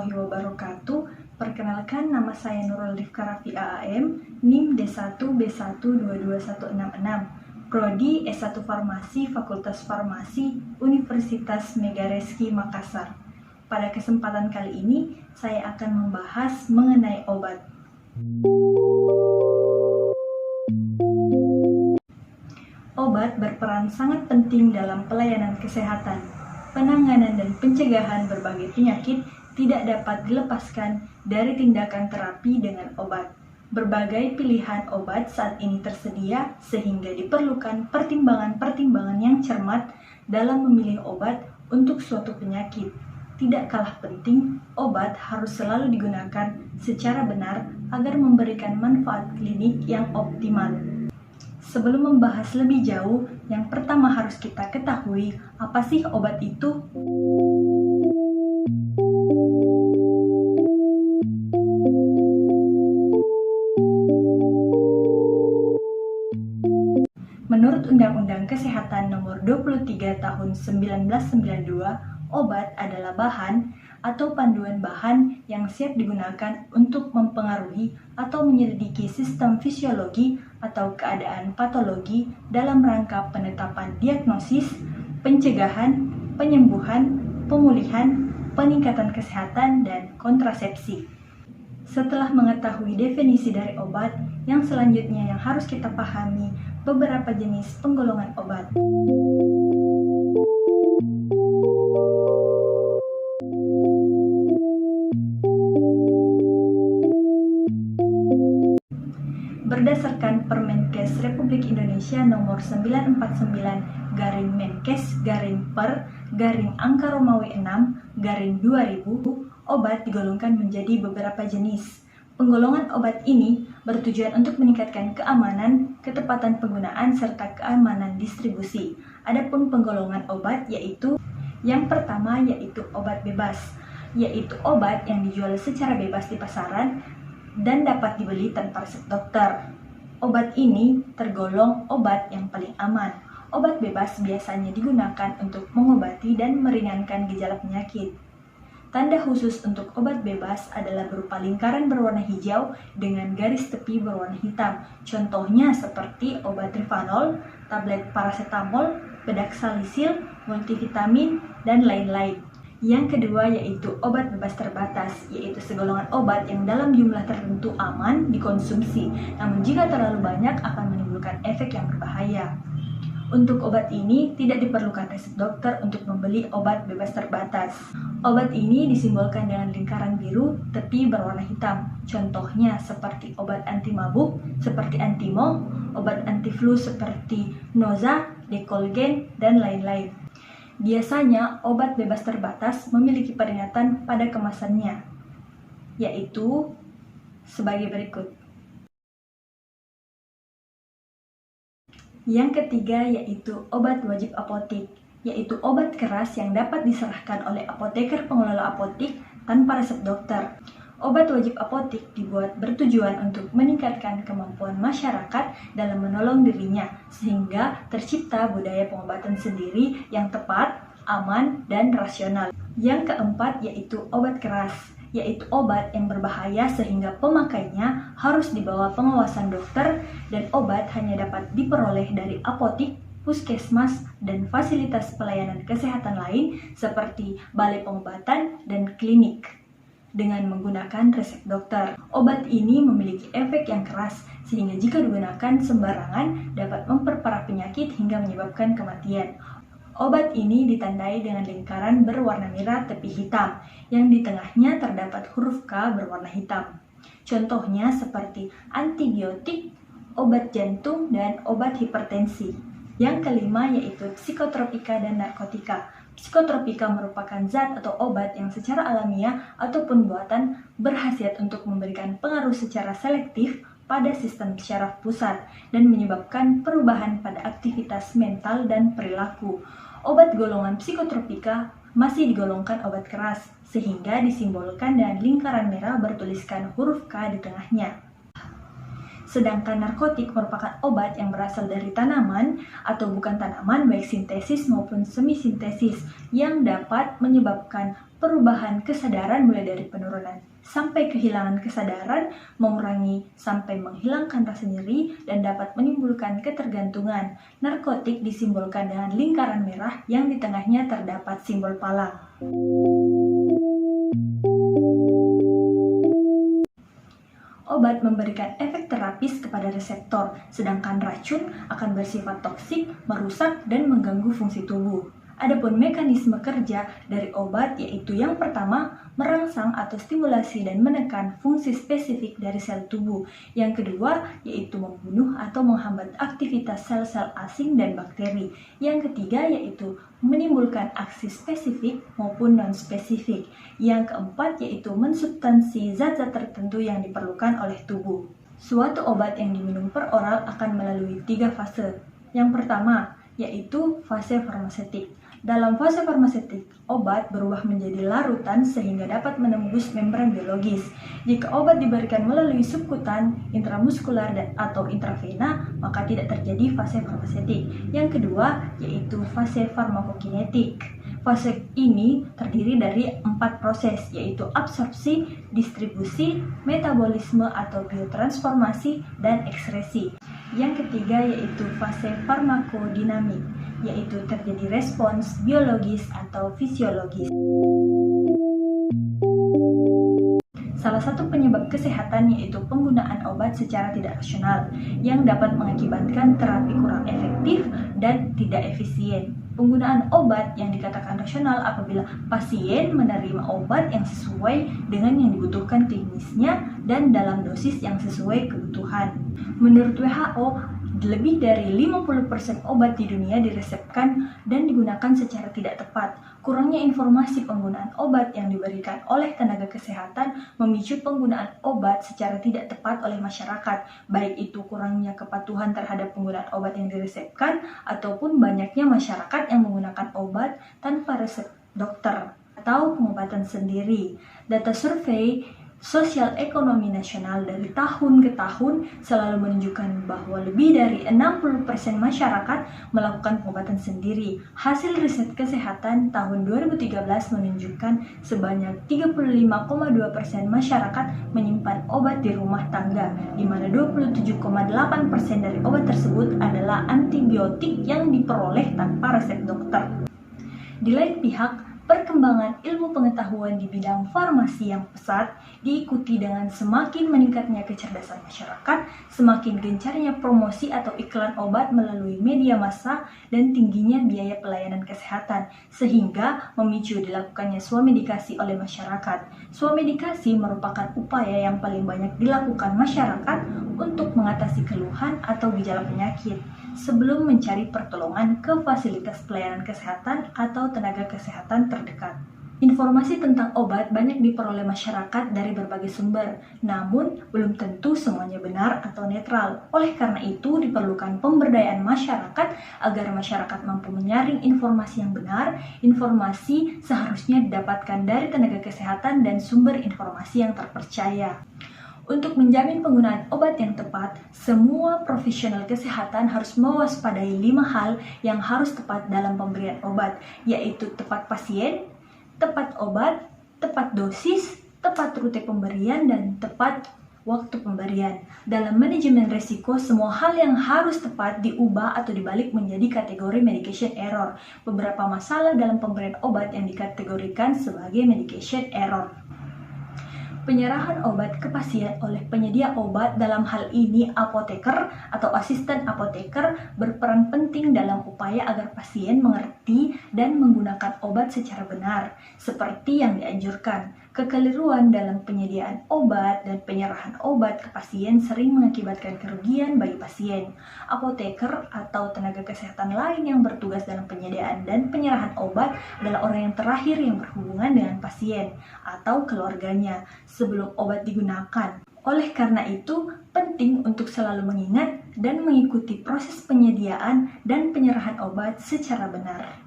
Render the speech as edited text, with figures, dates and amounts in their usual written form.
warahmatullahi wabarakatuh. Perkenalkan, nama saya Nurul Rifka Raffi AAM, NIM D1B1221666, Prodi S1 Farmasi, Fakultas Farmasi, Universitas Megareski Makassar. Pada kesempatan kali ini, saya akan membahas mengenai obat. Obat berperan sangat penting dalam pelayanan kesehatan. Penanganan dan pencegahan berbagai penyakit tidak dapat dilepaskan dari tindakan terapi dengan obat. Berbagai pilihan obat saat ini tersedia sehingga diperlukan pertimbangan-pertimbangan yang cermat dalam memilih obat untuk suatu penyakit. Tidak kalah penting, obat harus selalu digunakan secara benar agar memberikan manfaat klinik yang optimal. Sebelum membahas lebih jauh, yang pertama harus kita ketahui, apa sih obat itu? Menurut Undang-Undang Kesehatan Nomor 23 Tahun 1992, obat adalah bahan atau panduan bahan yang siap digunakan untuk mempengaruhi atau menyelidiki sistem fisiologi atau keadaan patologi dalam rangka penetapan diagnosis, pencegahan, penyembuhan, pemulihan, peningkatan kesehatan, dan kontrasepsi. Setelah mengetahui definisi dari obat, yang selanjutnya yang harus kita pahami beberapa jenis penggolongan obat. Berdasarkan Permenkes Republik Indonesia Nomor 949/per/Angka Romawi 6/2000, obat digolongkan menjadi beberapa jenis. Penggolongan obat ini bertujuan untuk meningkatkan keamanan, ketepatan penggunaan, serta keamanan distribusi. Adapun penggolongan obat yaitu yang pertama yaitu obat bebas, yaitu obat yang dijual secara bebas di pasaran dan dapat dibeli tanpa resep dokter. Obat ini tergolong obat yang paling aman. Obat bebas biasanya digunakan untuk mengobati dan meringankan gejala penyakit. Tanda khusus untuk obat bebas adalah berupa lingkaran berwarna hijau dengan garis tepi berwarna hitam. Contohnya seperti obat Rivanol, tablet paracetamol, bedak salisil, multivitamin, dan lain-lain. Yang kedua yaitu obat bebas terbatas, yaitu segolongan obat yang dalam jumlah tertentu aman dikonsumsi, namun jika terlalu banyak akan menimbulkan efek yang berbahaya. Untuk obat ini tidak diperlukan resep dokter untuk membeli obat bebas terbatas. Obat ini disimbolkan dengan lingkaran biru tepi berwarna hitam. Contohnya seperti obat anti mabuk seperti Antimo, obat anti flu seperti Noza, Decolgen, dan lain-lain. Biasanya obat bebas terbatas memiliki peringatan pada kemasannya, yaitu sebagai berikut. Yang ketiga yaitu obat wajib apotik, yaitu obat keras yang dapat diserahkan oleh apoteker pengelola apotik tanpa resep dokter. Obat wajib apotik dibuat bertujuan untuk meningkatkan kemampuan masyarakat dalam menolong dirinya, sehingga tercipta budaya pengobatan sendiri yang tepat, aman, dan rasional. Yang keempat yaitu obat keras, yaitu obat yang berbahaya sehingga pemakainya harus di bawah pengawasan dokter dan obat hanya dapat diperoleh dari apotik, puskesmas, dan fasilitas pelayanan kesehatan lain seperti balai pengobatan dan klinik dengan menggunakan resep dokter. Obat ini memiliki efek yang keras sehingga jika digunakan sembarangan dapat memperparah penyakit hingga menyebabkan kematian. Obat ini ditandai dengan lingkaran berwarna merah tepi hitam, yang di tengahnya terdapat huruf K berwarna hitam. Contohnya seperti antibiotik, obat jantung, dan obat hipertensi. Yang kelima yaitu psikotropika dan narkotika. Psikotropika merupakan zat atau obat yang secara alamiah ataupun buatan berkhasiat untuk memberikan pengaruh secara selektif pada sistem syaraf pusat dan menyebabkan perubahan pada aktivitas mental dan perilaku. Obat golongan psikotropika masih digolongkan obat keras, sehingga disimbolkan dengan lingkaran merah bertuliskan huruf K di tengahnya. Sedangkan narkotik merupakan obat yang berasal dari tanaman atau bukan tanaman baik sintesis maupun semisintesis yang dapat menyebabkan perubahan kesadaran mulai dari penurunan sampai kehilangan kesadaran, mengurangi sampai menghilangkan rasa nyeri, dan dapat menimbulkan ketergantungan. Narkotik disimbolkan dengan lingkaran merah yang di tengahnya terdapat simbol pala. Obat memberikan efek terapis kepada reseptor, sedangkan racun akan bersifat toksik, merusak, dan mengganggu fungsi tubuh. Adapun mekanisme kerja dari obat yaitu yang pertama, merangsang atau stimulasi dan menekan fungsi spesifik dari sel tubuh. Yang kedua, yaitu membunuh atau menghambat aktivitas sel-sel asing dan bakteri. Yang ketiga, yaitu menimbulkan aksi spesifik maupun non-spesifik. Yang keempat, yaitu mensubstansi zat-zat tertentu yang diperlukan oleh tubuh. Suatu obat yang diminum per oral akan melalui 3 fase. Yang pertama, yaitu fase farmasetik. Dalam fase farmasetik, obat berubah menjadi larutan sehingga dapat menembus membran biologis. Jika obat diberikan melalui subkutan, intramuskular, atau intravena, maka tidak terjadi fase farmasetik. Yang kedua, yaitu fase farmakokinetik. Fase ini terdiri dari 4 proses, yaitu absorpsi, distribusi, metabolisme atau biotransformasi, dan ekskresi. Yang ketiga yaitu fase farmakodinamik, yaitu terjadi respons biologis atau fisiologis. Salah satu penyebab kesehatan yaitu penggunaan obat secara tidak rasional yang dapat mengakibatkan terapi kurang efektif dan tidak efisien. Penggunaan obat yang dikatakan rasional apabila pasien menerima obat yang sesuai dengan yang dibutuhkan klinisnya dan dalam dosis yang sesuai kebutuhan. Menurut WHO, lebih dari 50% obat di dunia diresepkan dan digunakan secara tidak tepat. Kurangnya informasi penggunaan obat yang diberikan oleh tenaga kesehatan memicu penggunaan obat secara tidak tepat oleh masyarakat, baik itu kurangnya kepatuhan terhadap penggunaan obat yang diresepkan ataupun banyaknya masyarakat yang menggunakan obat tanpa resep dokter atau pengobatan sendiri. Data survei Sosial Ekonomi Nasional dari tahun ke tahun selalu menunjukkan bahwa lebih dari 60% masyarakat melakukan pengobatan sendiri. Hasil riset kesehatan tahun 2013 menunjukkan sebanyak 35,2% masyarakat menyimpan obat di rumah tangga, di mana 27,8% dari obat tersebut adalah antibiotik yang diperoleh tanpa resep dokter. Di lain pihak, perkembangan ilmu pengetahuan di bidang farmasi yang pesat diikuti dengan semakin meningkatnya kecerdasan masyarakat, semakin gencarnya promosi atau iklan obat melalui media massa, dan tingginya biaya pelayanan kesehatan, sehingga memicu dilakukannya swamedikasi oleh masyarakat. Swamedikasi merupakan upaya yang paling banyak dilakukan masyarakat untuk mengatasi keluhan atau gejala penyakit sebelum mencari pertolongan ke fasilitas pelayanan kesehatan atau tenaga kesehatan terdekat. Informasi tentang obat banyak diperoleh masyarakat dari berbagai sumber, namun belum tentu semuanya benar atau netral. Oleh karena itu, diperlukan pemberdayaan masyarakat agar masyarakat mampu menyaring informasi yang benar. Informasi seharusnya didapatkan dari tenaga kesehatan dan sumber informasi yang terpercaya. Untuk menjamin penggunaan obat yang tepat, semua profesional kesehatan harus mewaspadai 5 hal yang harus tepat dalam pemberian obat, yaitu tepat pasien, tepat obat, tepat dosis, tepat rute pemberian, dan tepat waktu pemberian. Dalam manajemen risiko, semua hal yang harus tepat diubah atau dibalik menjadi kategori medication error. Beberapa masalah dalam pemberian obat yang dikategorikan sebagai medication error. Penyerahan obat ke pasien oleh penyedia obat, dalam hal ini apoteker atau asisten apoteker, berperan penting dalam upaya agar pasien mengerti dan menggunakan obat secara benar, seperti yang dianjurkan. Kekeliruan dalam penyediaan obat dan penyerahan obat ke pasien sering mengakibatkan kerugian bagi pasien. Apoteker atau tenaga kesehatan lain yang bertugas dalam penyediaan dan penyerahan obat adalah orang yang terakhir yang berhubungan dengan pasien atau keluarganya sebelum obat digunakan. Oleh karena itu, penting untuk selalu mengingat dan mengikuti proses penyediaan dan penyerahan obat secara benar.